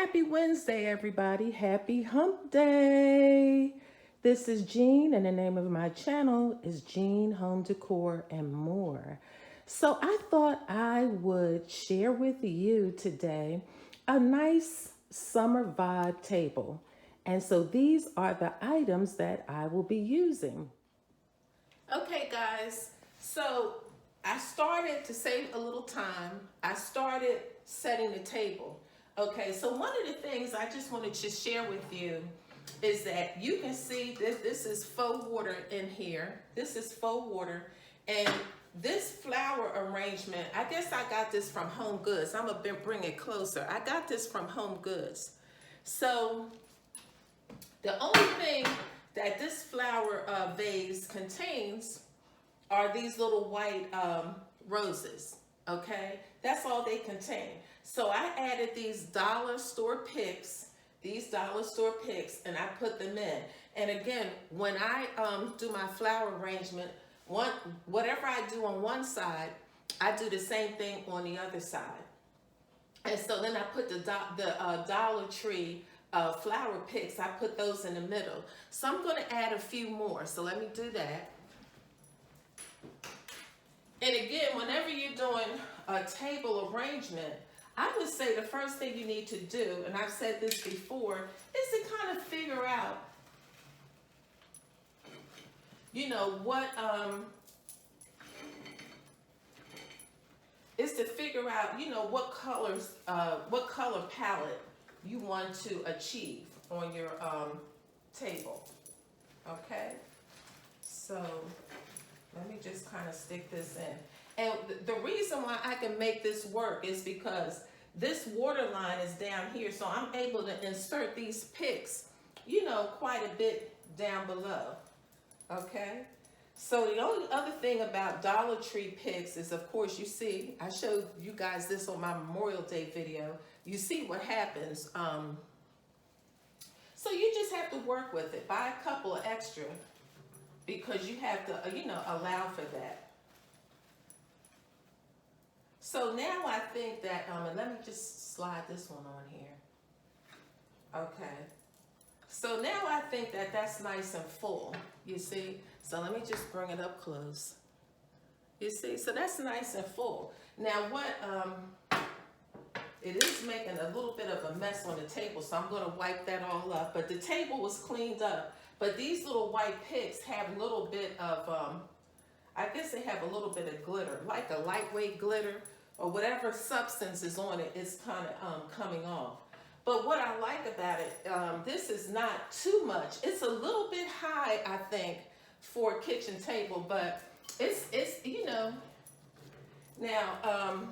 Happy Wednesday, everybody. Happy hump day. This is Jean, and the name of my channel is Jean Home Decor and More. So I thought I would share with you today a nice summer vibe table. And so these are the items that I will be using. Okay, guys, so I started to save a little time. I started setting the table. Okay, so one of the things I just wanted to share with you is that you can see this is faux water in here. This is faux water. And this flower arrangement, I guess I got this from Home Goods. I'm going to bring it closer. I got this from Home Goods. So the only thing that this flower vase contains are these little white roses, okay? That's all they contain. So I added these dollar store picks, and I put them in. And again, when I do my flower arrangement, whatever I do on one side, I do the same thing on the other side. And so then I put the Dollar Tree flower picks, I put those in the middle. So I'm going to add a few more. So let me do that. And again, whenever you're doing a table arrangement, I would say the first thing you need to do, and I've said this before, is to kind of figure out, you know, what colors, what color palette you want to achieve on your table. Okay, so let me just kind of stick this in. And the reason why I can make this work is because this water line is down here, so I'm able to insert these picks, you know, quite a bit down below. Okay, so the only other thing about Dollar Tree picks is, of course, you see, I showed you guys this on my Memorial Day video. You see what happens. So you just have to work with it. Buy a couple of extra because you have to, you know, allow for that. So now I think that, and let me just slide this one on here. Okay. So now I think that that's nice and full, you see? So let me just bring it up close. You see? So that's nice and full. Now what, it is making a little bit of a mess on the table, so I'm going to wipe that all up. But the table was cleaned up. But these little white picks have a little bit of, I guess they have a little bit of glitter, like a lightweight glitter, or whatever substance is on it is kind of coming off. But what I like about it, this is not too much. It's a little bit high, I think, for a kitchen table, but it's you know, now,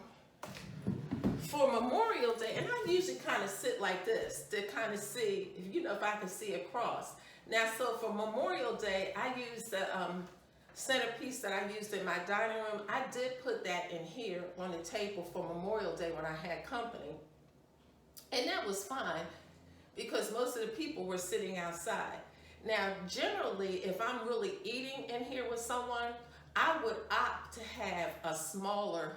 for Memorial Day, and I usually kind of sit like this to kind of see, you know, if I can see across. Now, so for Memorial Day, I use the centerpiece that I used in my dining room. I did put that in here on the table for Memorial Day when I had company. And that was fine because most of the people were sitting outside. Now, generally, if I'm really eating in here with someone, I would opt to have a smaller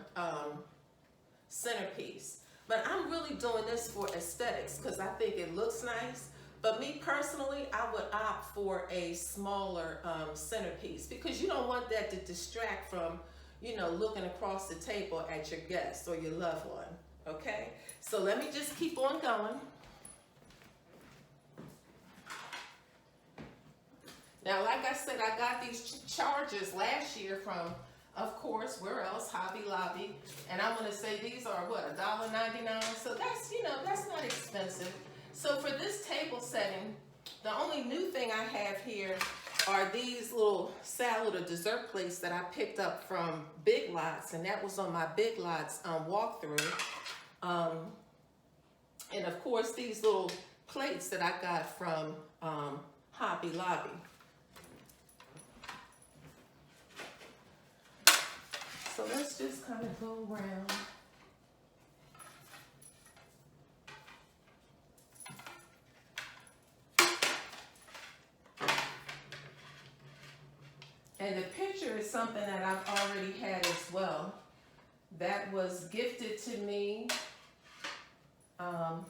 centerpiece. But I'm really doing this for aesthetics because I think it looks nice. But me personally, I would opt for a smaller centerpiece because you don't want that to distract from, you know, looking across the table at your guest or your loved one, okay? So let me just keep on going. Now, like I said, I got these chargers last year from, of course, where else? Hobby Lobby. And I'm going to say these are, what, $1.99? So that's, you know, that's not expensive. So for this table setting, the only new thing I have here are these little salad or dessert plates that I picked up from Big Lots, and that was on my Big Lots walkthrough. And of course, these little plates that I got from Hobby Lobby. So let's just kind of go around. And the picture is something that I've already had as well. That was gifted to me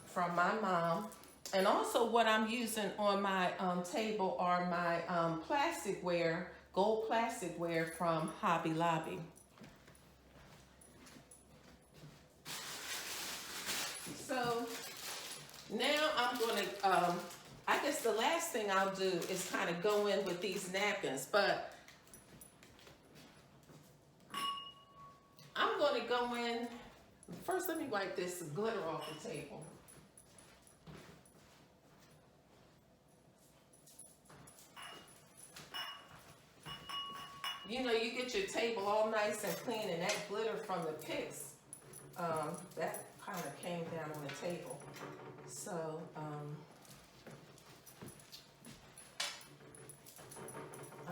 from my mom. And also what I'm using on my table are my plasticware, gold plasticware from Hobby Lobby. So now I'm gonna, I guess the last thing I'll do is kind of go in with these napkins, but I'm gonna go in, first let me wipe this glitter off the table. You know, you get your table all nice and clean, and that glitter from the pics, that kind of came down on the table. So, I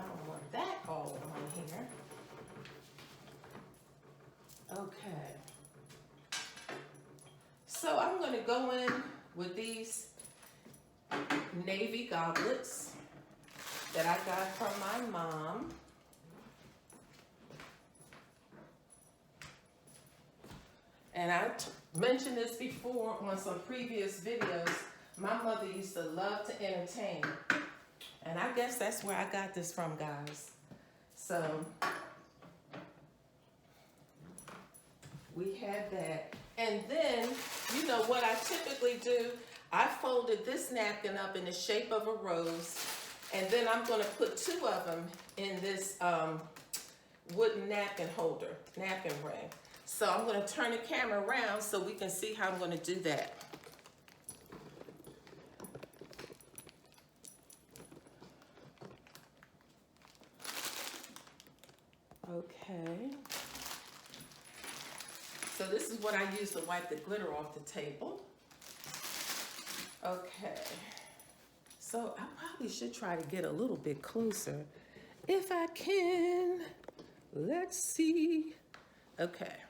don't want that all on here. Okay. So I'm gonna go in with these navy goblets that I got from my mom. And I mentioned this before on some previous videos. My mother used to love to entertain. And I guess that's where I got this from, guys. So, we had that. And then, you know what I typically do? I folded this napkin up in the shape of a rose. And then I'm gonna put 2 of them in this wooden napkin holder, napkin ring. So I'm going to turn the camera around so we can see how I'm going to do that. Okay. So this is what I use to wipe the glitter off the table. Okay. So I probably should try to get a little bit closer if I can. Let's see. Okay.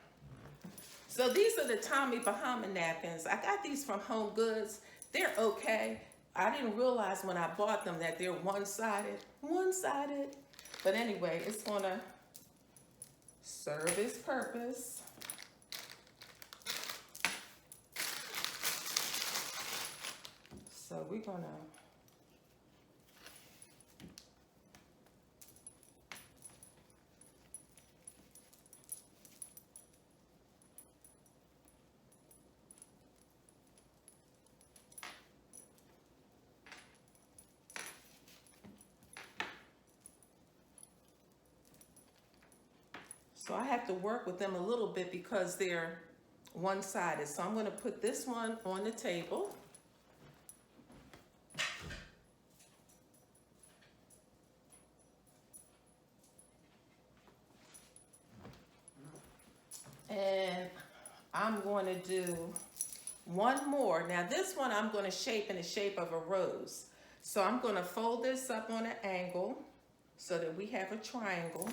So these are the Tommy Bahama napkins. I got these from Home Goods. They're okay. I didn't realize when I bought them that they're one-sided. But anyway, it's gonna serve its purpose. So we're gonna So I have to work with them a little bit because they're one-sided. So I'm going to put this one on the table. And I'm going to do one more. Now this one I'm going to shape in the shape of a rose. So I'm going to fold this up on an angle so that we have a triangle.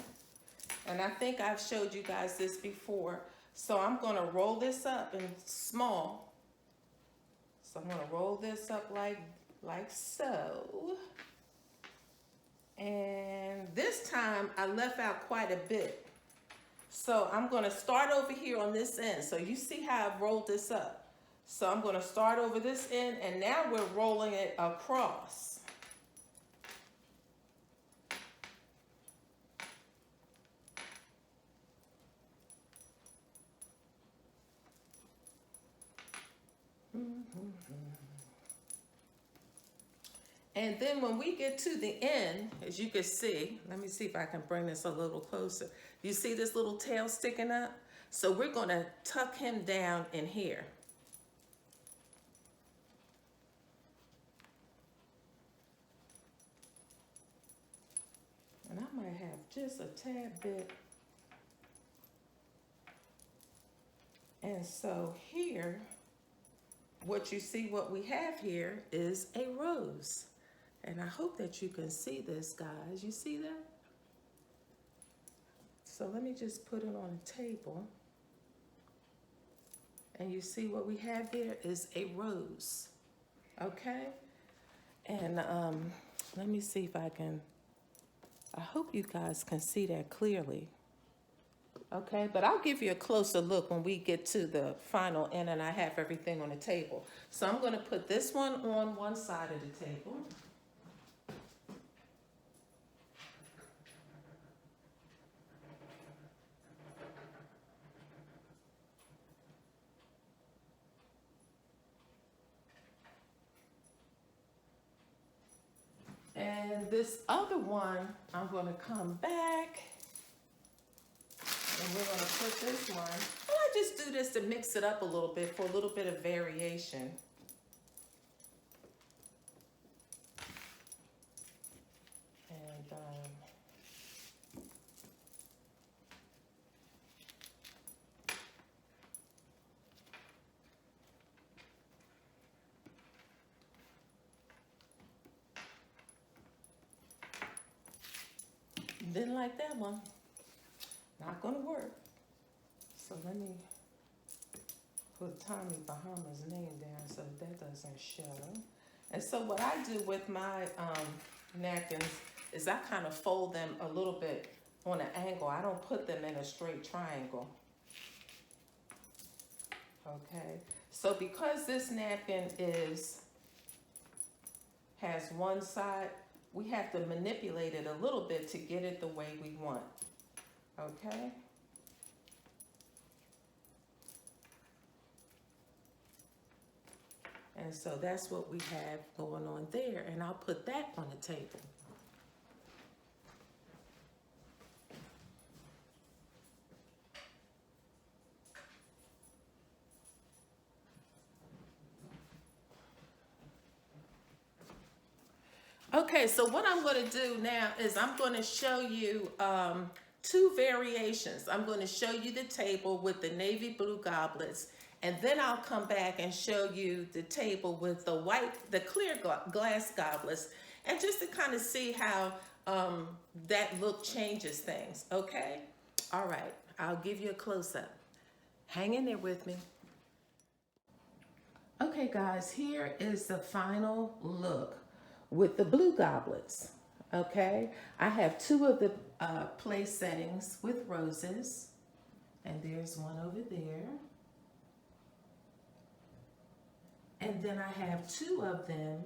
And I think I've showed you guys this before. So I'm going to roll this up in small. So I'm going to roll this up like so. And this time I left out quite a bit. So I'm going to start over here on this end. So you see how I've rolled this up. So I'm going to start over this end, and now we're rolling it across. And then when we get to the end, as you can see, let me see if I can bring this a little closer. You see this little tail sticking up? So we're going to tuck him down in here. And I might have just a tad bit. And so here, what you see, what we have here is a rose. And I hope that you can see this, guys. You see that? So let me just put it on a table. And you see what we have here is a rose. Okay? And let me see if I can, I hope you guys can see that clearly. Okay, but I'll give you a closer look when we get to the final end and I have everything on the table. So I'm going to put this one on one side of the table. And this other one, I'm going to come back and we're going to put this one. Well, I just do this to mix it up a little bit for a little bit of variation. And didn't like that one. Not going to work. So let me put Tommy Bahama's name down so that doesn't show. And so what I do with my napkins is I kind of fold them a little bit on an angle. I don't put them in a straight triangle. Okay, so because this napkin has one side, we have to manipulate it a little bit to get it the way we want. Okay. And so that's what we have going on there. And I'll put that on the table. Okay, so what I'm going to do now is I'm going to show you two variations. I'm going to show you the table with the navy blue goblets, and then I'll come back and show you the table with the clear glass goblets, and just to kind of see how that look changes things, okay? All right, I'll give you a close-up. Hang in there with me. Okay, guys, here is the final look with the blue goblets. Okay, I have two of the place settings with roses, and there's one over there. And then I have two of them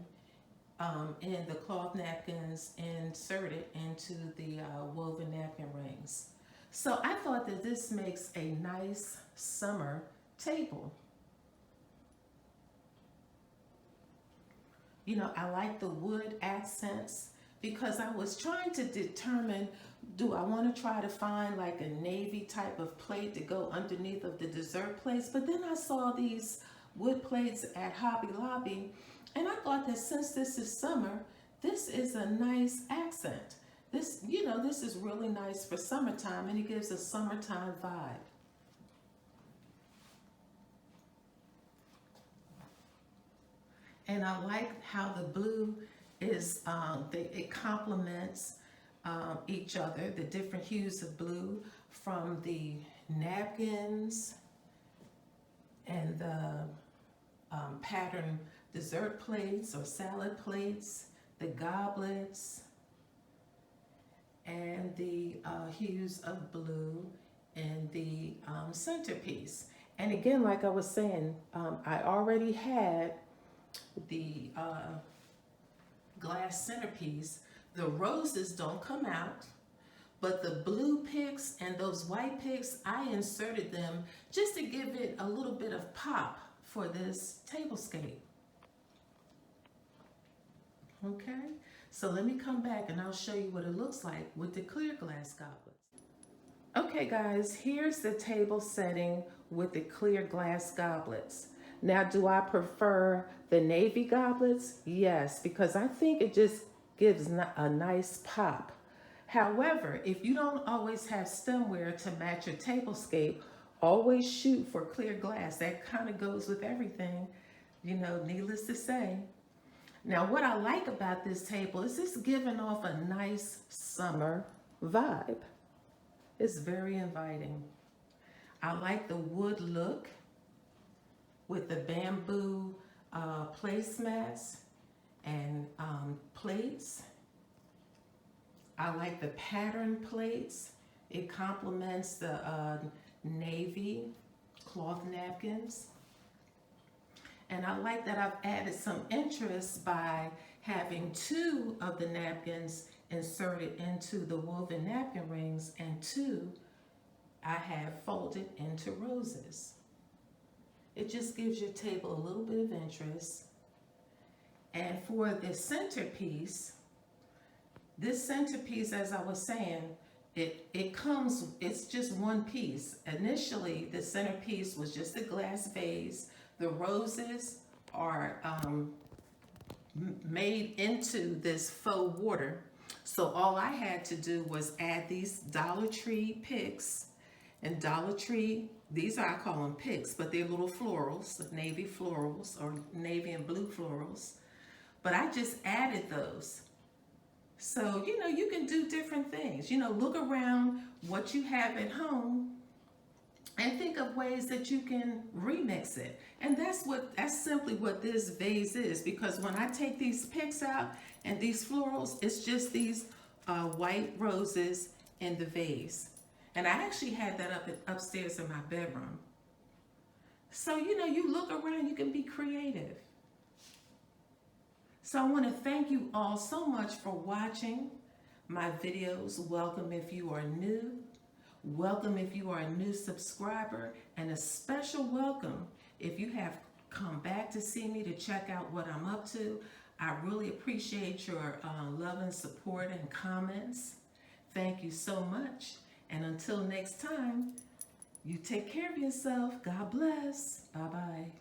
in the cloth napkins inserted into the woven napkin rings. So I thought that this makes a nice summer table. You know, I like the wood accents because I was trying to determine, do I want to try to find like a navy type of plate to go underneath of the dessert plates? But then I saw these wood plates at Hobby Lobby, and I thought that since this is summer, this is a nice accent. This, you know, this is really nice for summertime, and it gives a summertime vibe. And I like how the blue is, it complements each other, the different hues of blue from the napkins and the pattern dessert plates or salad plates, the goblets, and the hues of blue in the centerpiece. And again, like I was saying, I already had the glass centerpiece. The roses don't come out, but the blue picks and those white picks, I inserted them just to give it a little bit of pop for this tablescape. Okay, so let me come back and I'll show you what it looks like with the clear glass goblets. Okay guys, here's the table setting with the clear glass goblets. Now, do I prefer the navy goblets? Yes, because I think it just gives a nice pop. However, if you don't always have stemware to match your tablescape, always shoot for clear glass. That kind of goes with everything, you know, needless to say. Now, what I like about this table is it's giving off a nice summer vibe. It's very inviting. I like the wood look with the bamboo placemats and plates. I like the pattern plates It complements the navy cloth napkins. And I like that I've added some interest by having two of the napkins inserted into the woven napkin rings, and two I have folded into roses. It just gives your table a little bit of interest. And for the centerpiece, this centerpiece, as I was saying, it's just one piece. Initially, the centerpiece was just a glass vase. The roses are made into this faux water. So all I had to do was add these Dollar Tree picks. And Dollar Tree, I call them picks, but they're little florals, navy florals or navy and blue florals. But I just added those. So, you can do different things. Look around what you have at home and think of ways that you can remix it. And that's simply what this vase is, because when I take these picks out and these florals, it's just these white roses in the vase. And I actually had that upstairs in my bedroom. So, you look around, you can be creative. So I want to thank you all so much for watching my videos. Welcome if you are new. Welcome if you are a new subscriber. And a special welcome if you have come back to see me, to check out what I'm up to. I really appreciate your love and support and comments. Thank you so much. And until next time, you take care of yourself. God bless. Bye-bye.